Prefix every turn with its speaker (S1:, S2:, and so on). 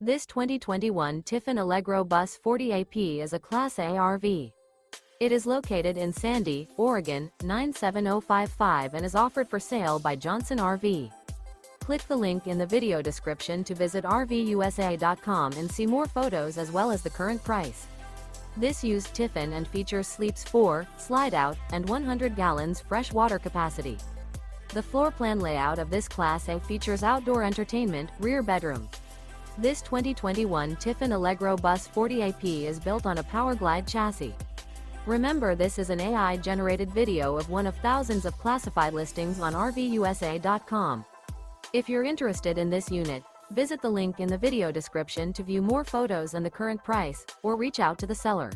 S1: This 2021 Tiffin Allegro Bus 40AP is a Class A RV. It is located in Sandy, Oregon, 97055 and is offered for sale by Johnson RV. Click the link in the video description to visit RVUSA.com and see more photos as well as the current price. This used Tiffin and features sleeps 4, Slideout, and 100 gallons fresh water capacity. The floor plan layout of this Class A features outdoor entertainment, rear bedroom. This 2021 Tiffin Allegro Bus 40AP is built on a PowerGlide chassis. Remember, this is an AI-generated video of one of thousands of classified listings on RVUSA.com. If you're interested in this unit, visit the link in the video description to view more photos and the current price, or reach out to the seller.